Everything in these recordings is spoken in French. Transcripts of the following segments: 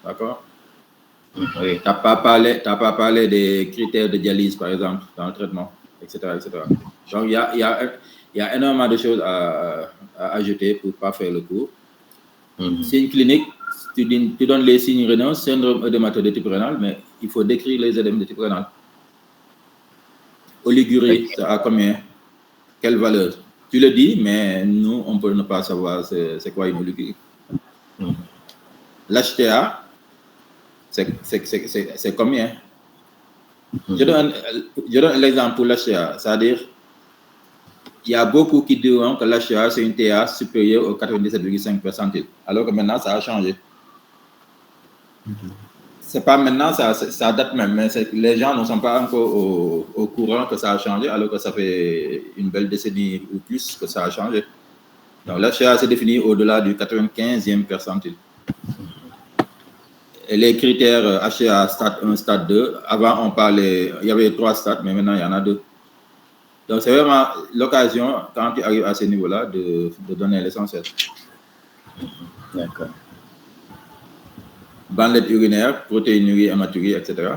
D'accord? Oui. Tu n'as pas parlé des critères de dialyse, par exemple, dans le traitement, etc. Donc, il y a énormément de choses à ajouter pour ne pas faire le cours. Signe clinique, tu donnes les signes rénaux, syndrome œdémateux de type rénal, mais il faut décrire les œdèmes de type rénal. Oligurie, ça a combien? Quelle valeur? Tu le dis, mais nous, on peut ne pas savoir c'est quoi une oligurie. L'HTA, c'est combien? Je donne l'exemple pour l'HTA, c'est-à-dire, il y a beaucoup qui diront que l'HTA, c'est une TA supérieure au 97,5 percentile, alors que maintenant, ça a changé. C'est pas maintenant, ça date même, mais les gens ne sont pas encore au courant que ça a changé, alors que ça fait une belle décennie ou plus que ça a changé. Donc, l'HTA s'est défini au-delà du 95e percentile. Et les critères HTA stade 1, stade 2, avant on parlait, il y avait 3 stades, mais maintenant il y en a 2. Donc c'est vraiment l'occasion, quand tu arrives à ce niveau-là, de donner l'essentiel. D'accord. Bandelette urinaire, protéinurie, hématurie, etc.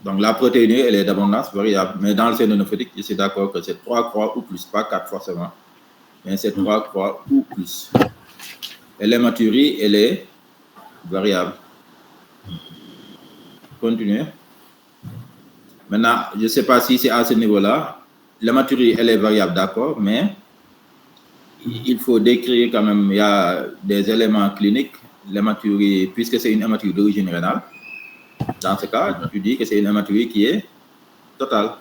Donc la protéinurie, elle est d'abondance variable, mais dans le sénonephrotique, je suis d'accord que c'est 3 croix ou plus, pas 4 forcément, mais c'est 3 croix ou plus. Et l'hématurie, elle est variable. Continuez. Maintenant, je ne sais pas si c'est à ce niveau-là. L'hématurie, elle est variable, d'accord, mais il faut décrire quand même, il y a des éléments cliniques. L'hématurie, puisque c'est une hématurie d'origine rénale, dans ce cas, tu dis que c'est une hématurie qui est totale.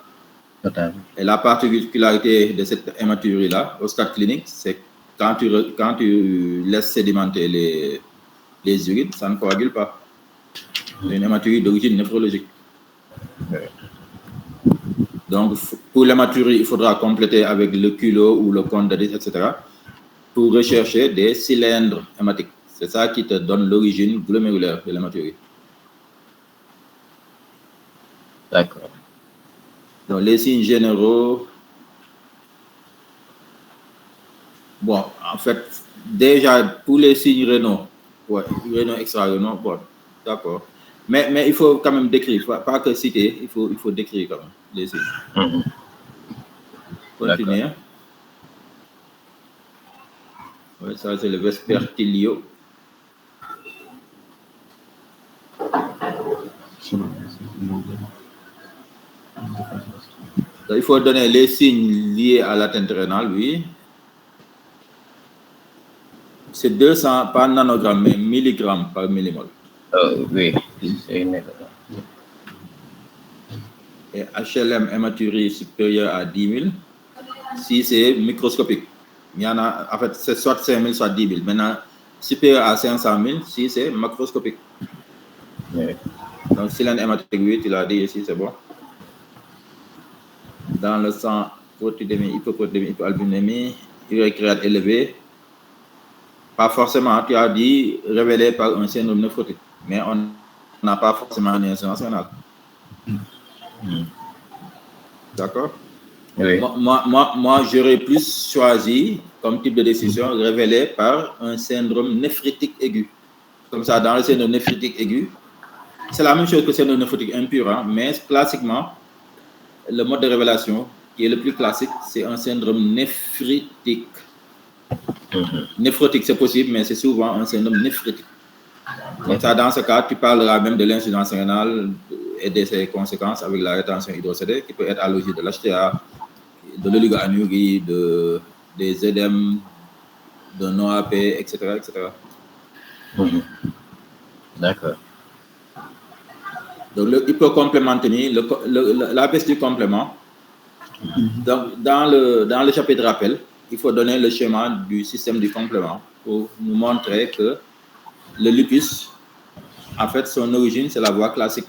Et la particularité de cette hématurie-là, au stade clinique, c'est quand tu laisses sédimenter les urines, ça ne coagule pas. C'est une hématurie d'origine néphrologique. Donc, pour l'hématurie, il faudra compléter avec le culot ou le condylite, etc., pour rechercher des cylindres hématiques. C'est ça qui te donne l'origine glomérulaire de l'hématurie. D'accord. Donc, les signes généraux, bon, en fait, déjà, pour les signes rénaux, rénaux extra-rénaux, bon, d'accord. Mais il faut quand même décrire, pas que citer, il faut décrire quand même les signes. Continuez. Oui, ça, c'est le vespertilio. Donc, il faut donner les signes liés à l'atteinte rénale, oui. C'est 200, pas nanogrammes, mais milligrammes par millimole. Oui, c'est une... Et HLM hématurie supérieure à 10 000, si c'est microscopique. Il y en a, en fait, c'est soit 5 000, soit 10 000. Maintenant, supérieur à 500 000, si c'est macroscopique. Oui. Donc, cylindre hématique, oui, tu l'as dit ici, c'est bon. Dans le sang, protéidémie, hypoprotéidémie, hypoalbuminémie, urécréate élevé. Pas forcément, tu as dit révélé par un syndrome néphrotique, mais on n'a pas forcément une insuffisance rénale. D'accord? Oui. Moi, j'aurais plus choisi comme type de décision révélé par un syndrome néphritique aigu. Comme ça, dans le syndrome néphritique aigu, c'est la même chose que le syndrome néphritique impur, hein, mais classiquement, le mode de révélation qui est le plus classique, c'est un syndrome néphritique. Néphrotique, c'est possible, mais c'est souvent un syndrome néphritique. Comme ça, dans ce cas, tu parleras même de l'insuffisance rénale et de ses conséquences avec la rétention hydrocédée qui peut être à l'origine de l'HTA, de l'oligoanurie, des œdèmes, d'un OAP, etc. D'accord. Donc, le hypocomplémentémie, la peste du complément, donc, dans le chapitre rappel, il faut donner le schéma du système du complément pour nous montrer que le lupus, en fait, son origine, c'est la voie classique.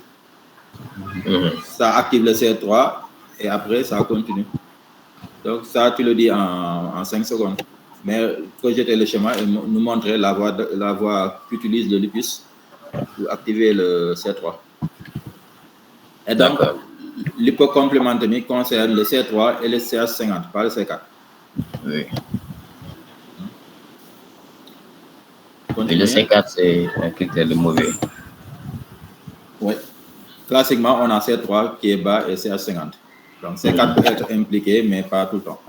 Ça active le C3 et après, ça continue. Donc, ça, tu le dis en 5 secondes. Mais projeter le schéma et nous montrer la voie qu'utilise le lupus pour activer le C3. Et donc, l'hypocomplémentémie concerne le C3 et le CH50, pas le C4. Oui. Continuez. Et le C4, c'est un critère de mauvais. Oui. Classiquement, on a C3 qui est bas et CH50. Donc, C4 peut être impliqué, mais pas tout le temps.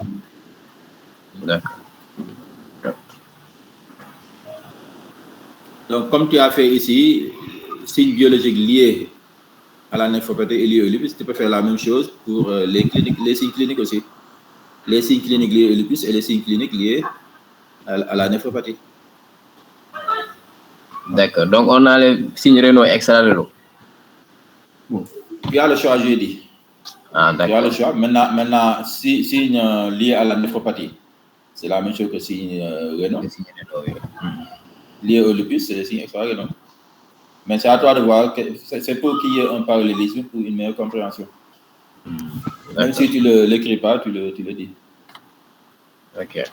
D'accord. Donc, comme tu as fait ici, signes biologiques liés à la néphropathie et liés au lupus, tu peux faire la même chose pour les signes cliniques aussi. Les signes cliniques liés au lupus et les signes cliniques liés à la néphropathie. D'accord. Donc, on a les signes rénaux et extra-rénaux. Tu as le choix, j'ai dit. Ah, tu as le d'accord. choix. Maintenant signes liés à la néphropathie, c'est la même chose que signes rénaux. Les signes rénaux, oui. Liés au lupus, c'est les signes extra-rénaux. Mais c'est à toi de voir, c'est pour qu'il y ait un parallélisme pour une meilleure compréhension. Même si tu ne l'écris pas, tu le dis. Ok.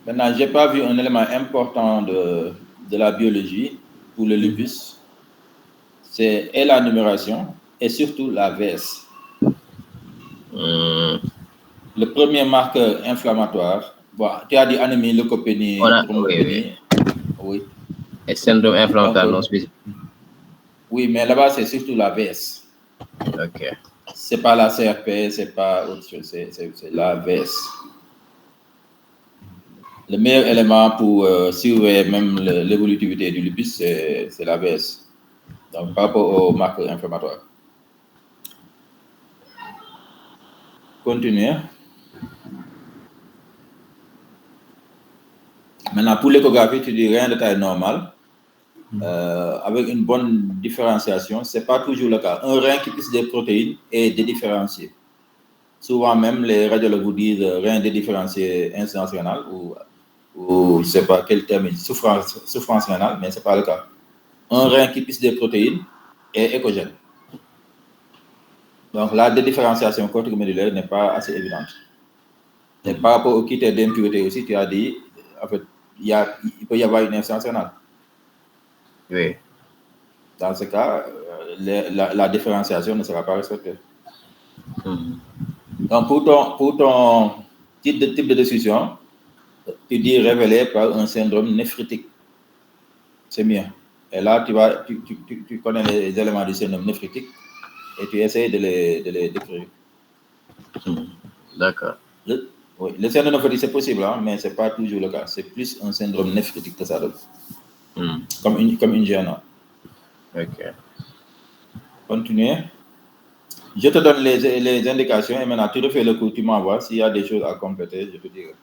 Maintenant, je n'ai pas vu un élément important de la biologie pour le lupus. C'est la numération et surtout la VS. Le premier marqueur inflammatoire, bon, tu as dit anémie, leucopénie, thrombopénie. Oui. Et syndrome inflammatoire non spécifique. Oui, mais là-bas, c'est surtout la VS. Ok. Ce n'est pas la CRP, ce n'est pas autre chose, c'est la VS. Le meilleur élément pour surveiller même l'évolutivité du lupus, c'est la VS. Donc, par rapport aux marqueurs inflammatoires. Continuez. Maintenant, pour l'échographie, tu dis rien de taille normale. Avec une bonne différenciation, ce n'est pas toujours le cas. Un rein qui pisse des protéines est dédifférencié. Souvent même, les radiologues vous disent rein dédifférencié incidence rénale ou je ne sais pas quel terme, souffrance rénale, mais ce n'est pas le cas. Un rein qui pisse des protéines est échogène. Donc, la dédifférenciation corticomédulaire n'est pas assez évidente. Et par rapport aux critères d'impureté aussi, tu as dit, en fait, il peut y avoir une insuffisance rénale. Oui. Dans ce cas, la différenciation ne sera pas respectée. Donc, pour ton type de décision, tu dis révélé par un syndrome néphritique. C'est mieux. Et là, tu connais les éléments du syndrome néphritique et tu essaies de les décrire. D'accord. Oui, le syndrome néphritique, c'est possible, hein, mais ce n'est pas toujours le cas. C'est plus un syndrome néphritique que ça donne. Comme une GNA. Ok. Continuez. Je te donne les indications et maintenant tu refais le cours, tu m'envoies. S'il y a des choses à compléter, je te dirai.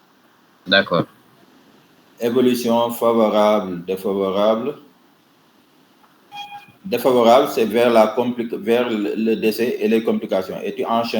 D'accord. Évolution favorable, défavorable. Défavorable, c'est vers le décès et les complications. Et tu enchaînes.